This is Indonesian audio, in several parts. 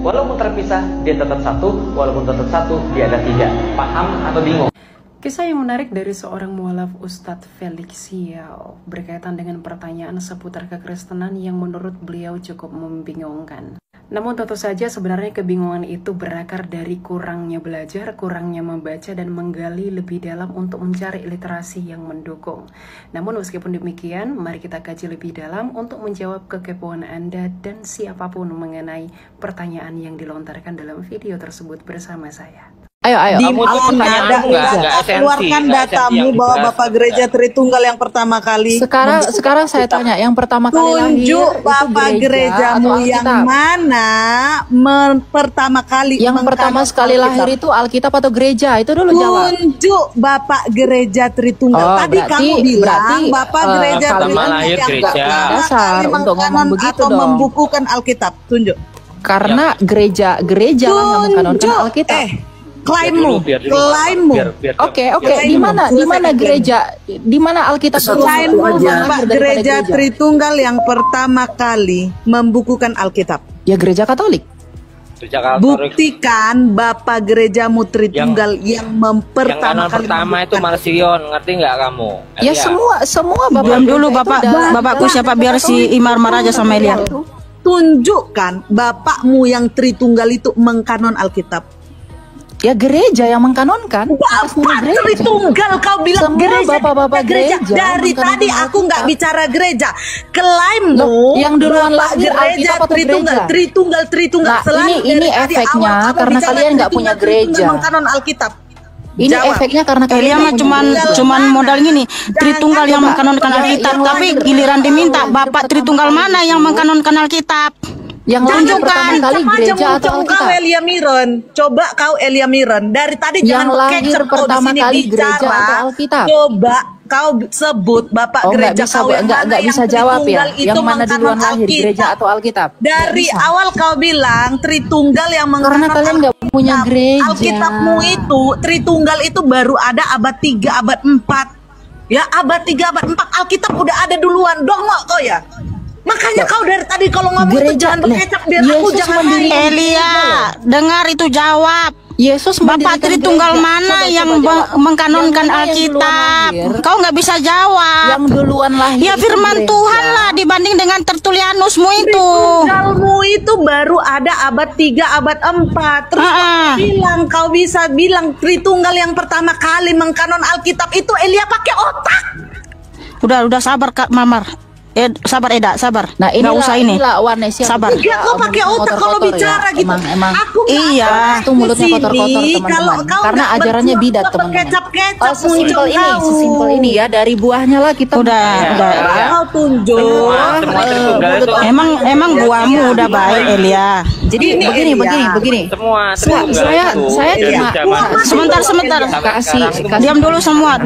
Walaupun terpisah, dia tetap satu. Walaupun tetap satu, dia ada tiga. Paham atau bingung? Kisah yang menarik dari seorang mualaf Ustadz Felix Siau berkaitan dengan pertanyaan seputar kekristenan yang menurut beliau cukup membingungkan. Namun tentu saja sebenarnya kebingungan itu berakar dari kurangnya belajar, kurangnya membaca dan menggali lebih dalam untuk mencari literasi yang mendukung. Namun meskipun demikian, mari kita kaji lebih dalam untuk menjawab kekepoan Anda dan siapapun mengenai pertanyaan yang dilontarkan dalam video tersebut bersama saya. Ayo, kamu tuh pertanyaanmu nggak esensi. Keluarkan datamu bahwa Bapak Gereja Tritunggal yang pertama kali. Sekarang saya tanya, yang pertama kali lahir tunjuk Bapak gerejamu yang mana pertama kali. Yang pertama sekali lahir itu Alkitab atau gereja? Itu dulu jawab. Tunjuk Bapak Gereja Tritunggal. Tadi kamu bilang Bapak Gereja Tritunggal yang dasar untuk ngomong begitu dong. Membukukan Alkitab. Tunjuk. Karena gereja lah yang mengkanonkan Alkitab. Klaimmu. Oke. Di mana gereja? Di mana Alkitab? Klaimmu Bapak Gereja Tritunggal yang pertama kali membukukan Alkitab. Ya gereja Katolik. Buktikan Bapak Gerejamu Tritunggal yang pertama kali. Pertama itu Marsion, ngerti nggak kamu? Ya semua Bapak. Diam dulu Bapakku siapa biar si Imar marah aja sama Elia. Tunjukkan Bapakmu yang Tritunggal itu mengkanon Alkitab. Ya gereja yang mengkanonkan. Bapak Tritunggal, kau bilang gereja. Bapak gereja. Dari tadi aku nggak bicara gereja. Klaimmu yang duluan lahir gereja Tritunggal. Nah, ini efeknya karena kalian nggak punya gereja. Mengkanon Alkitab. Ini efeknya karena Elia mah cuman modal gini, Tritunggal yang mengkanonkan Alkitab, tapi giliran diminta Bapak Tritunggal mana yang mengkanonkan Alkitab? Yang tunjukkan kali gereja atau Alkitab. Coba kau Elia Miron. Dari tadi yang jangan lahir pertama kali gereja atau Alkitab. Coba kau sebut Bapak gereja kau yang nggak bisa jawab ya. Yang mana duluan lahir gereja atau Alkitab? Dari awal kau bilang Tritunggal yang karena kalian nggak punya gereja. Alkitabmu itu Tritunggal itu baru ada abad 3, abad 4. Ya abad 3, abad 4 Alkitab udah ada duluan. Dongok kau ya. Makanya kau dari tadi kalau ngomong itu jangan berkecap biar aku jangan Elia, dengar itu jawab. Yesus Bapak Tritunggal mana yang mengkanonkan Alkitab? Kau nggak bisa jawab. Yang duluan lahir. Ya firman Tuhan lah dibanding dengan Tertulianusmu itu. Tritunggalmu itu baru ada abad 3, abad 4. Terus kau bisa bilang Tritunggal yang pertama kali mengkanon Alkitab itu Elia pakai otak. Udah sabar Kak Mamar. Sabar Eda, sabar. Nah, nggak usah ini. Sabar. Ya, kau pakai otak kalau bicara gitu. Emang. Aku iya. Itu mulutnya kotor-kotor teman-teman. Karena ajarannya bidat teman-teman. Sesimpel ini ya dari buahnya lah kita. Udah. Kau tunjuk. Emang buahmu udah baik Elia. Jadi begini. Saya cuma sebentar. Kasih. Diam dulu semua.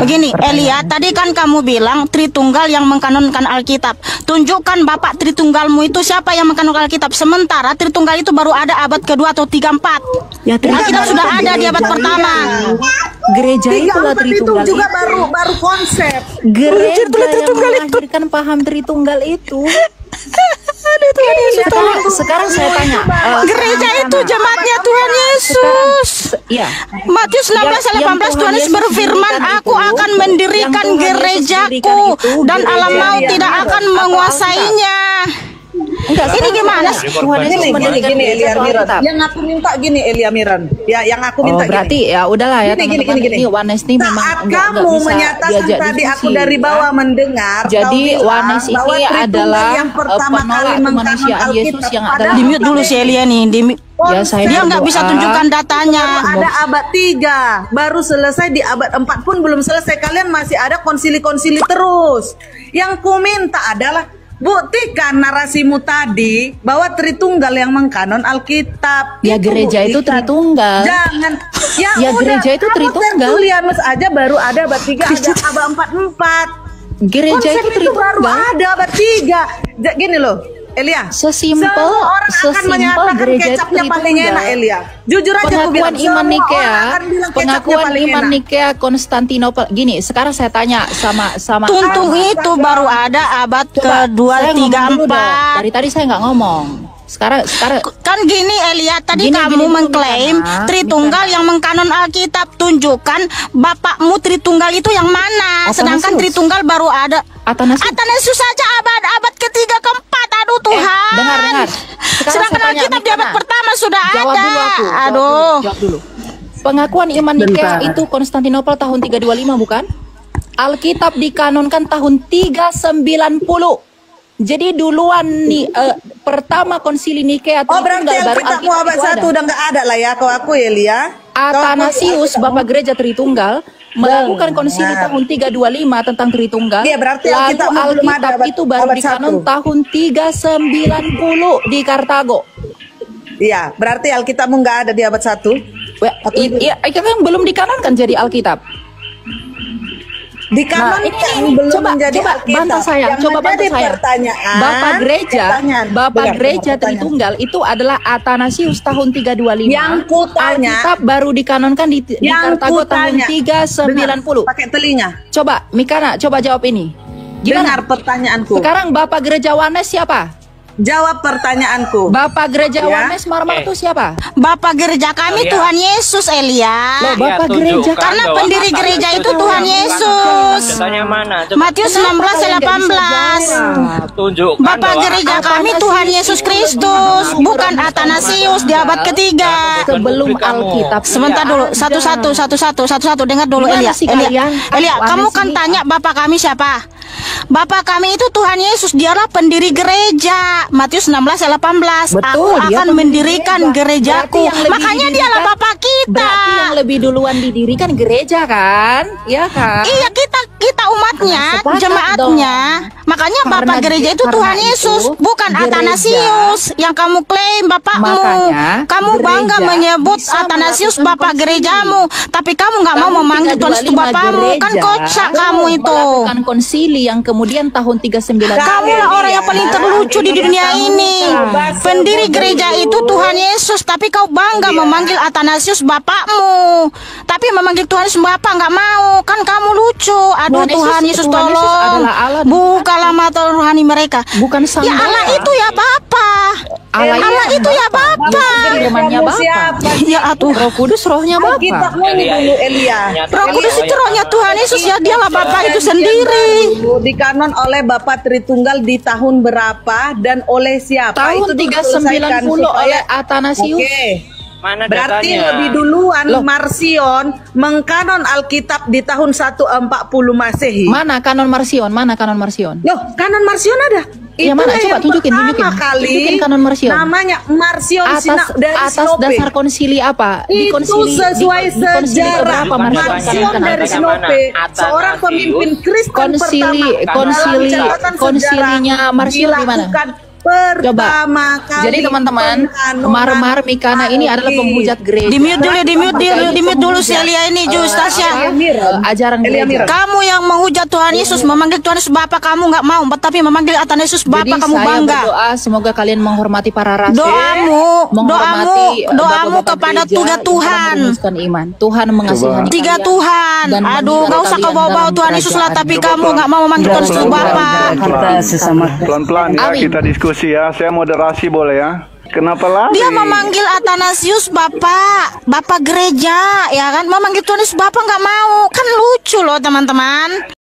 Begini, Elia, tadi kan kamu bilang Tritunggal yang mengkanonkan Alkitab. Tunjukkan Bapak Tritunggalmu itu siapa yang mengkanonkan Alkitab. Sementara Tritunggal itu baru ada abad kedua atau 3, 4. Ya, Alkitab sudah ada di abad pertama. Gereja itu Tritunggal juga baru konsep. Gereja yang melahirkan paham Tritunggal itu. Sekarang saya tanya, gereja itu jemaatnya Tuhan Yesus. Iya. Matius 16:18 Tuhan Yesus berfirman, "Aku akan mendirikan gerejaku dan alam maut tidak akan menguasainya." Ini gimana? Gini Elia Miran. Yang aku minta gini Elia Miran. Ya, yang aku minta berarti ya udahlah ya teman-teman. Ini Wanes ini memang kamu menyatakan tadi aku dari bawah mendengar. Jadi Wanes ini adalah penolak kemanusiaan Yesus yang adalah. Di-mute dulu si Elia nih. Ya, dia nggak bisa tunjukkan datanya. Ada abad 3, baru selesai di abad 4 pun belum selesai. Kalian masih ada konsili-konsili terus. Yang ku minta adalah buktikan narasimu tadi bahwa Tritunggal yang mengkanon Alkitab. Ya gereja itu Tritunggal. Jangan. Ya gereja itu Tritunggal. Tertulianus aja baru ada abad 3, ada abad 4. Gereja itu Tritunggal. Baru ada abad 3. Gini loh. Elia, sesimpel gereja kecapnya paling enak Elia. Jujur aja aku bilang pengakuan iman Nikea Konstantinopel. Gini, sekarang saya tanya sama Tuntung itu baru ada abad kedua, 3, 4. Dari tadi saya nggak ngomong. Sekarang Kan gini Elia, tadi kamu mengklaim Tritunggal yang mengkanon Alkitab. Tunjukkan bapakmu Tritunggal itu yang mana? Sedangkan Tritunggal baru ada Atanasius saja abad ketiga keempat. Aduh Tuhan. dengar. Sedangkan Alkitab di abad pertama sudah Jawab ada. dulu aku. Jawab dulu. Pengakuan iman Nikea itu Konstantinopel tahun 325 bukan? Alkitab dikanonkan tahun 390. Jadi duluan nih pertama konsili Nikea berarti Alkitabmu abad 1 udah nggak ada lah ya, kau aku ya Lia. Atanasius, Bapak Gereja Tritunggal, melakukan konsili tahun 325 tentang Tritunggal. Iya, berarti lalu Alkitabmu belum ada Alkitab itu baru abad dikanon 1. tahun 390 di Kartago. Iya, berarti Alkitabmu nggak ada di abad 1. Iya, kan belum dikanonkan jadi Alkitab. Dikanonkan belum menjadi Alkitab. Bantah saya, Yang coba bantah menjadi saya. Pertanyaan, Bapak Gereja dengar, Tritunggal itu adalah Atanasius tahun 325. Yang kutanya, Alkitab baru dikanonkan di Kartago tahun 390. Pakai telinga. Coba Mikana, coba jawab ini. Gimana? Dengar pertanyaanku. Sekarang Bapak Gereja Wanes siapa? Jawab pertanyaanku. Bapak Gereja Ya. Wanes Marmar itu siapa? Bapak gereja kami Tuhan Yesus Elia. Loh, Bapak tunjukkan gereja Karena bahwa pendiri Atanasius gereja itu itu Tuhan yang Yesus. Contohnya mana? Coba Matius 16:18. tunjukkan Bapak bahwa gereja kami Tuhan Yesus Kristus, bukan Atanasius di abad ketiga. Sebelum Alkitab. Sebentar dulu, satu-satu, dengar dulu Gimana Elia. sih kalian? Elia, Wanes kamu kan ini tanya bapak kami siapa? Bapak kami itu Tuhan Yesus, dialah pendiri gereja. Matius 16:18. Betul, Aku dia akan mendirikan gerejaku. Berarti yang lebih Makanya didirikan- dialah bapak kita. Berarti yang lebih duluan didirikan gereja kan? Iya kan? Iya, kita umatnya, Sepakat jemaatnya. Makanya Karena bapak gereja itu karena Tuhan itu, Yesus, bukan gereja- Atanasius yang kamu klaim bapakmu. Makanya, Kamu bangga gereja menyebut bisa Atanasius melakukan bapak konsili. gerejamu, tapi kamu nggak mau Tahun memanggil Tuhan Yesus 325 bapakmu. Kan gereja kocak kamu itu. melakukan konsili yang kemudian tahun 390. Kamu lah orang yang paling terlucu di dunia ini. Pendiri gereja itu Tuhan Yesus, tapi kau bangga memanggil Atanasius bapakmu. Tapi memanggil Tuhan Yesus bapak nggak mau. Kan kamu lucu. Aduh Tuhan Yesus Tuhan Yesus tolong. adalah Allah. Bukalah mata rohani mereka. Bukan sang Ya Allah Bapa. itu ya Bapa. Allah itu ya Bapa. Firmannya Kamu Bapa. siapa? Ya atuh. Roh Kudus rohnya Bapa. Alkitabmu ini dulu Elia. Roh Kudus itu rohnya Tuhan Yesus ya, dialah Bapa itu sendiri. Dikanon oleh Bapak Tritunggal di tahun berapa dan oleh siapa? Tahun Itu dulu 390 selesaikan oleh supaya- Atanasius. Oke. mana Berarti datanya? lebih duluan Marsion mengkanon Alkitab di tahun 140 Masehi. Mana kanon Marsion? Mana kanon Marsion? Loh, kanon Marsion ada. Yang mana? Coba tunjukin, pertama kali. Tunjukin kanon Marsion. Namanya Marsion dari Atas Sinope. dasar konsili apa? Itu sesuai di konsili sejarah berapa Marsion dari Sinope, seorang pemimpin Kristen konsilinya Marsion di mana? Pertama kali. Jadi teman-teman, Marmar Mikana ini adalah penghujat gereja. Di mute dulu si Elia ini, Jus Tasya. Ajaran gereja. Kamu yang menghujat Tuhan Yesus, memanggil Tuhan Yesus Bapa, kamu nggak mau, tapi memanggil Atanasius Bapa, Jadi kamu saya bangga. berdoa semoga kalian menghormati para rasul. Doamu bapak-bapak kepada gereja tiga yang Tuhan. meneruskan iman. Tuhan mengasihi Tiga kalian. Tuhan. Dan Aduh, nggak usah kau kalian bawa-bawa dalam Tuhan Yesus lah, kerajaan. tapi kamu nggak mau memanggil Tuhan Yesus Bapa. Pelan-pelan ya, Amin. kita diskusi ya. Saya moderasi boleh ya. Kenapa lagi? Dia memanggil Atanasius Bapak gereja, ya kan? Memanggil Tuhan Yesus Bapa nggak mau, kan lucu loh teman-teman.